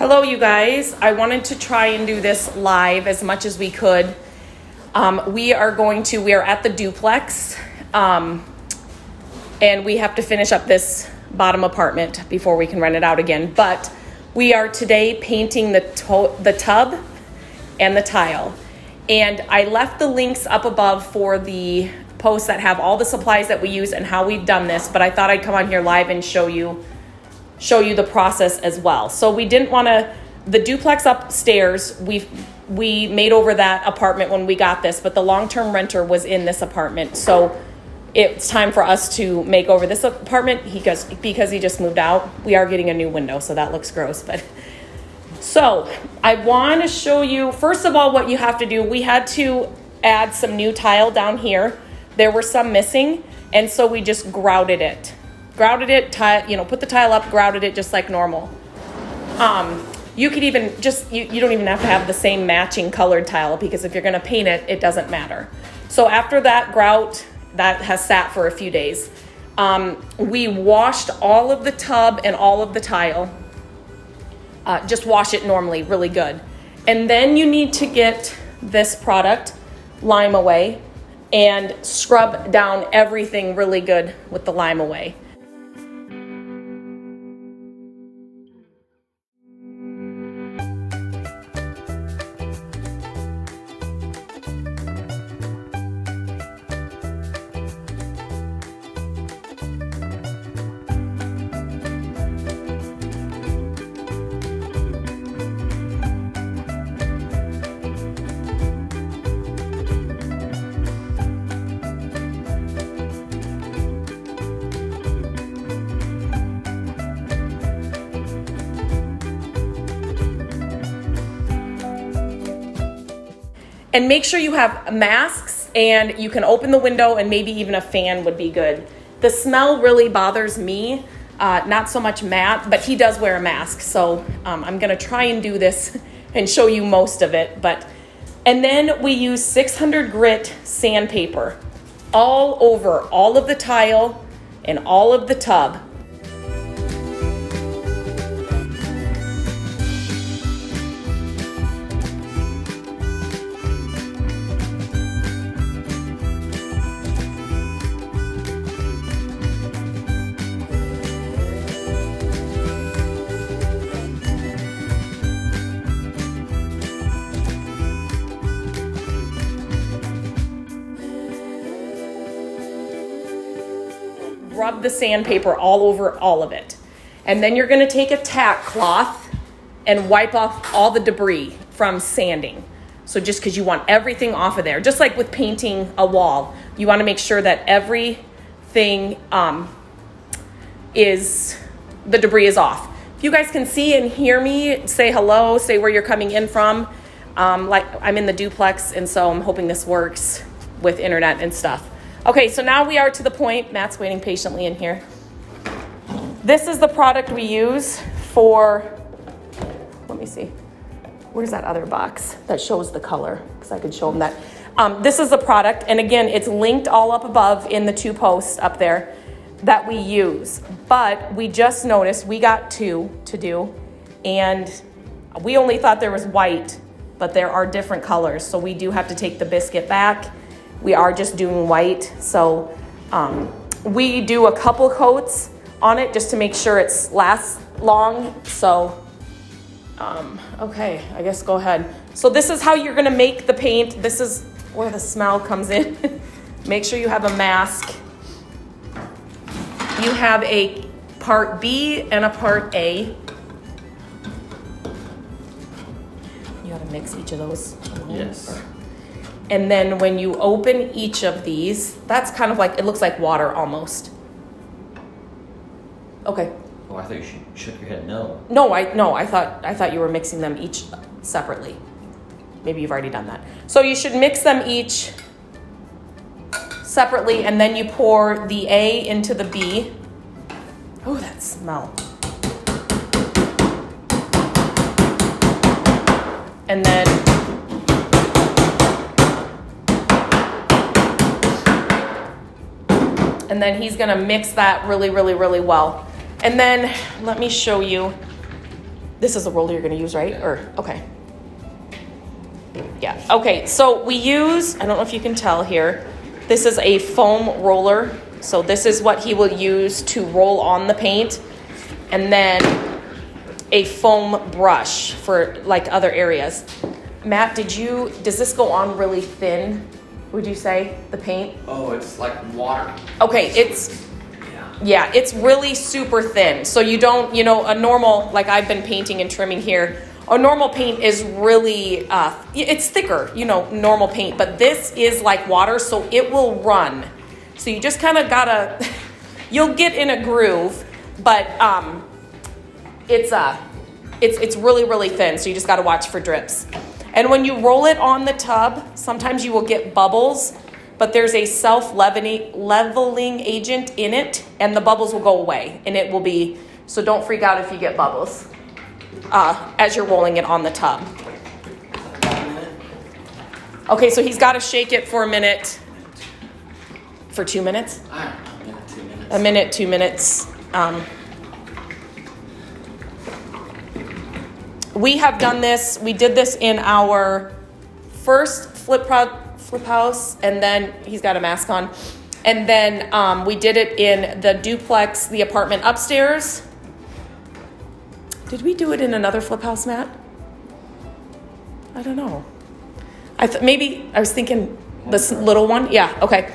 Hello, you guys. I wanted to try and do this live as much as we could. We are at the duplex, and we have to finish up this bottom apartment before we can rent it out again. But we are today painting the tub and the tile. And I left the links up above for the posts that have all the supplies that we use and how we've done this, but I thought I'd come on here live and show you the process as well. So we didn't want to, the duplex upstairs, we made over that apartment when we got this, but the long-term renter was in this apartment. So it's time for us to make over this apartment because he just moved out. We are getting a new window, so that looks gross. But so I want to show you, first of all, what you have to do. We had to add some new tile down here. There were some missing, and so we just grouted it. Put the tile up, grouted it just like normal. You could even you don't even have to have the same matching colored tile, because if you're going to paint it, it doesn't matter. So after that grout, that has sat for a few days. We washed all of the tub and all of the tile. Just wash it normally, really good. And then you need to get this product, Lime Away, and scrub down everything really good with the Lime Away. And make sure you have masks, and you can open the window, and maybe even a fan would be good. The smell really bothers me, not so much Matt, but he does wear a mask. So I'm gonna try and do this and show you most of it. And then we use 600 grit sandpaper all over all of the tile and all of the tub. Rub the sandpaper all over all of it. And then you're going to take a tack cloth and wipe off all the debris from sanding. So just because you want everything off of there, just like with painting a wall, you want to make sure that everything the debris is off. If you guys can see and hear me, say hello, say where you're coming in from. Like I'm in the duplex, and so I'm hoping this works with internet and stuff. Okay, so now we are to the point. Matt's waiting patiently in here. This is the product we use for, let me see. Where's that other box that shows the color? Because I could show them that. This is the product, and again, it's linked all up above in the 2 posts up there that we use. But we just noticed we got 2 to do, and we only thought there was white, but there are different colors. So we do have to take the biscuit back. We are just doing white, so we do a couple coats on it just to make sure it lasts long. So, okay, I guess go ahead. So this is how you're gonna make the paint. This is where the smell comes in. Make sure you have a mask. You have a part B and a part A. You gotta mix each of those. Yes. And then when you open each of these, that's kind of like, it looks like water almost. Okay. Oh, I thought you shook your head no. No, I thought you were mixing them each separately. Maybe you've already done that. So you should mix them each separately, and then you pour the A into the B. Oh, that smell. And then and then he's gonna mix that really, really, really well. And then let me show you. This is the roller you're gonna use, right? Or, okay. Yeah, okay, so we use, I don't know if you can tell here, this is a foam roller. So this is what he will use to roll on the paint. And then a foam brush for like other areas. Matt, does this go on really thin, would you say, the paint? Oh, it's like water. Okay, yeah, it's really super thin. So you don't, a normal, like I've been painting and trimming here, a normal paint is really, it's thicker, normal paint, but this is like water, so it will run. So you just kind of gotta, you'll get in a groove, but it's really, really thin, so you just gotta watch for drips. And when you roll it on the tub, sometimes you will get bubbles, but there's a self-leveling agent in it, and the bubbles will go away, and it will be, so don't freak out if you get bubbles as you're rolling it on the tub. Okay, so he's got to shake it for a minute. For 2 minutes? I don't know, 2 minutes. A minute, 2 minutes. We have done this. We did this in our first flip house, and then he's got a mask on. And then we did it in the duplex, the apartment upstairs. Did we do it in another flip house, Matt? I don't know. Maybe I was thinking this little one. Yeah, okay.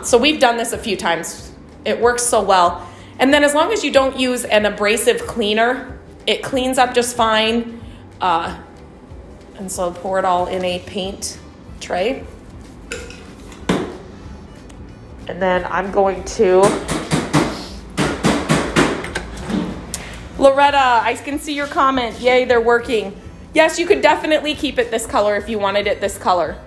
So we've done this a few times. It works so well. And then as long as you don't use an abrasive cleaner, it cleans up just fine. And so pour it all in a paint tray. And then I'm going to... Loretta, I can see your comment. Yay, they're working. Yes, you could definitely keep it this color if you wanted it this color.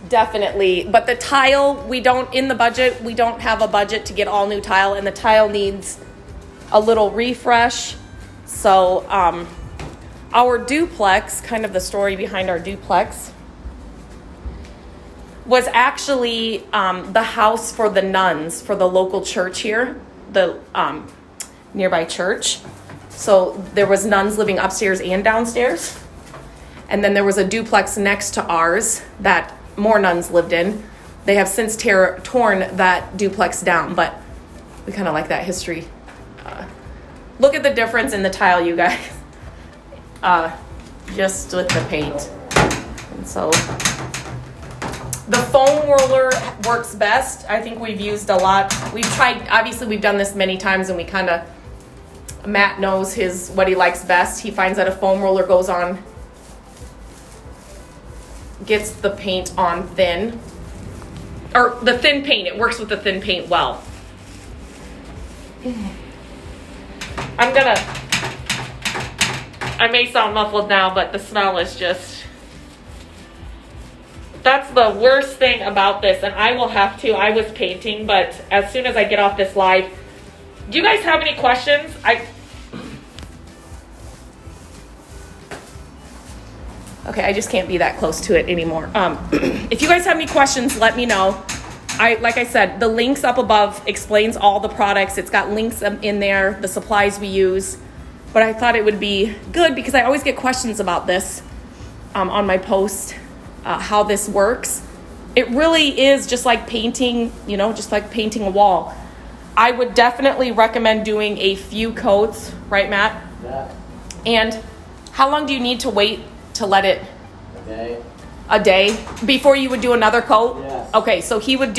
Definitely. But the tile, we don't have a budget to get all new tile, and the tile needs a little refresh. So our duplex, kind of the story behind our duplex, was actually the house for the nuns for the local church here, the nearby church. So there was nuns living upstairs and downstairs. And then there was a duplex next to ours that more nuns lived in. They have since torn that duplex down, but we kind of like that history. Look at the difference in the tile, you guys. Just with the paint. And so the foam roller works best. I think we've used a lot. We've tried, obviously we've done this many times, and we kind of, Matt knows what he likes best. He finds that a foam roller goes on, gets the paint on thin, or the thin paint, it works with the thin paint well. I may sound muffled now, but the smell is just, that's the worst thing about this. And I was painting, but as soon as I get off this live, do you guys have any questions? Okay, I just can't be that close to it anymore. If you guys have any questions, let me know. Like I said, the links up above explains all the products. It's got links in there, the supplies we use. But I thought it would be good because I always get questions about this on my post, how this works. It really is just like painting, just like painting a wall. I would definitely recommend doing a few coats, right, Matt? Yeah. And how long do you need to wait to let it? A day. A day before you would do another coat? Yes. Okay, so he would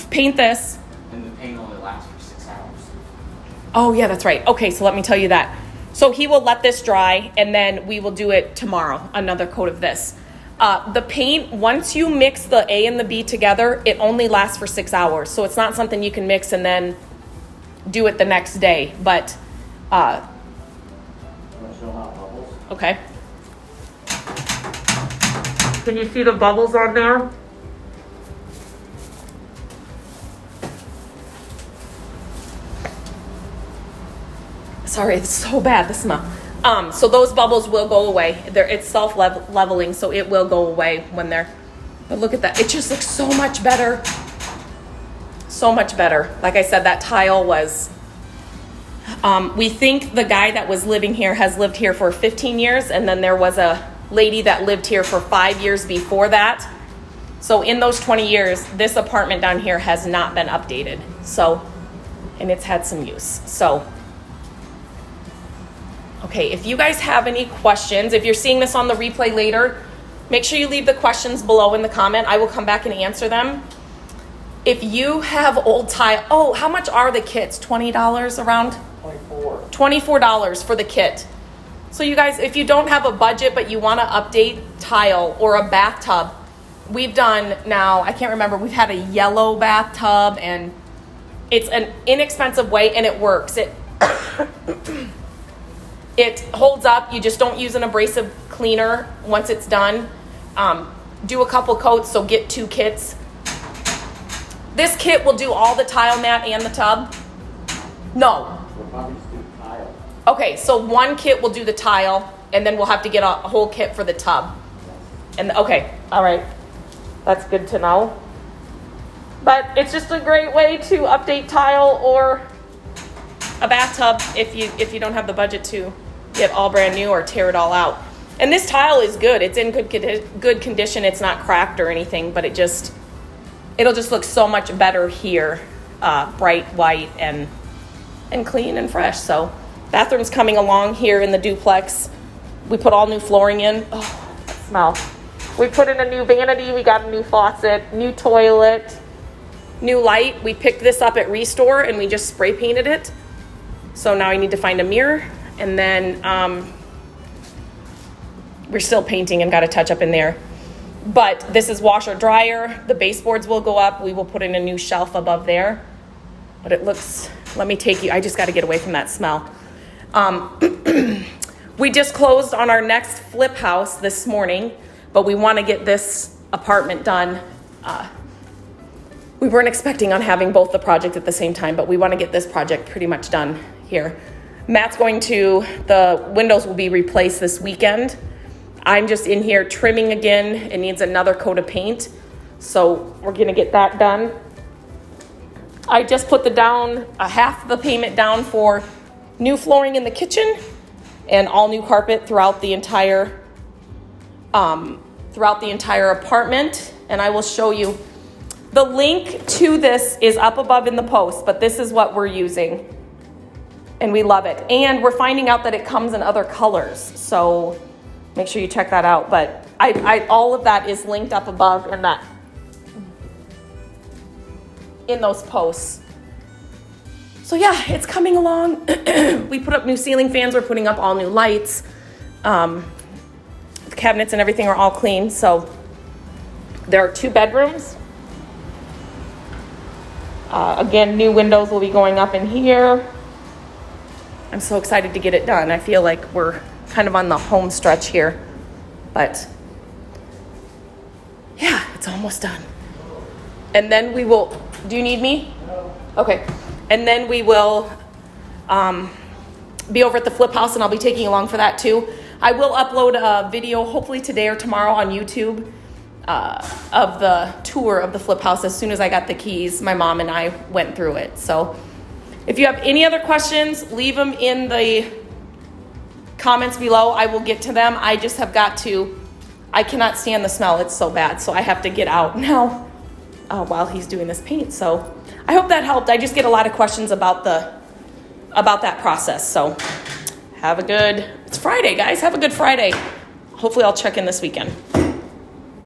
paint this. And the paint only lasts for 6 hours. Oh yeah, that's right. Okay, so let me tell you that. So he will let this dry, and then we will do it tomorrow, another coat of this. The paint, once you mix the A and the B together, it only lasts for 6 hours. So it's not something you can mix and then do it the next day. But, okay. Can you see the bubbles on there? Sorry, it's so bad, the smell. So those bubbles will go away. It's self-leveling, so it will go away when they're... But look at that. It just looks so much better. So much better. Like I said, that tile was... We think the guy that was living here has lived here for 15 years, and then there was a lady that lived here for 5 years before that. So in those 20 years, this apartment down here has not been updated. So, and it's had some use. So, okay, if you guys have any questions, if you're seeing this on the replay later, make sure you leave the questions below in the comment. I will come back and answer them. If you have old tile, oh, how much are the kits? $20 around? $24 for the kit. So you guys, if you don't have a budget but you want to update tile or a bathtub, we've done now, I can't remember, we've had a yellow bathtub, and it's an inexpensive way and it works. It holds up. You just don't use an abrasive cleaner once it's done. Do a couple coats, so get 2 kits. This kit will do all the tile mat and the tub. No. We'll probably just do tile. Okay, so 1 kit will do the tile, and then we'll have to get a whole kit for the tub. And okay, all right. That's good to know. But it's just a great way to update tile or a bathtub if you don't have the budget to get all brand new or tear it all out. And this tile is good. It's in good condition. It's not cracked or anything, but it'll just look so much better here, bright white and clean and fresh. So bathroom's coming along here in the duplex. We put all new flooring in. Oh, that smell. We put in a new vanity. We got a new faucet, new toilet, new light. We picked this up at Restore and we just spray painted it. So now I need to find a mirror, and then we're still painting and got a touch up in there. But this is washer dryer. The baseboards will go up. We will put in a new shelf above there. But it looks, let me take you, I just got to get away from that smell. We just closed on our next flip house this morning, but we want to get this apartment done. We weren't expecting on having both the project at the same time, but we want to get this project pretty much done here. Matt's the windows will be replaced this weekend. I'm just in here trimming again. It needs another coat of paint. So we're gonna get that done. I just put half the payment down for new flooring in the kitchen and all new carpet throughout the entire apartment. And I will show you. The link to this is up above in the post, but this is what we're using. And we love it. And we're finding out that it comes in other colors. So make sure you check that out. But all of that is linked up above in those posts. So yeah, it's coming along. We put up new ceiling fans. We're putting up all new lights. The cabinets and everything are all clean. So there are 2 bedrooms. Again, new windows will be going up in here. I'm so excited to get it done. I feel like we're kind of on the home stretch here, but yeah, it's almost done. And then we will, do you need me? No. Okay. And then we will be over at the flip house, and I'll be taking you along for that too. I will upload a video hopefully today or tomorrow on YouTube of the tour of the flip house as soon as I got the keys. My mom and I went through it. So if you have any other questions, leave them in the comments below. I will get to them. I just have got to, I cannot stand the smell. It's so bad. So I have to get out now while he's doing this paint. So I hope that helped. I just get a lot of questions about that process. So it's Friday, guys. Have a good Friday. Hopefully I'll check in this weekend.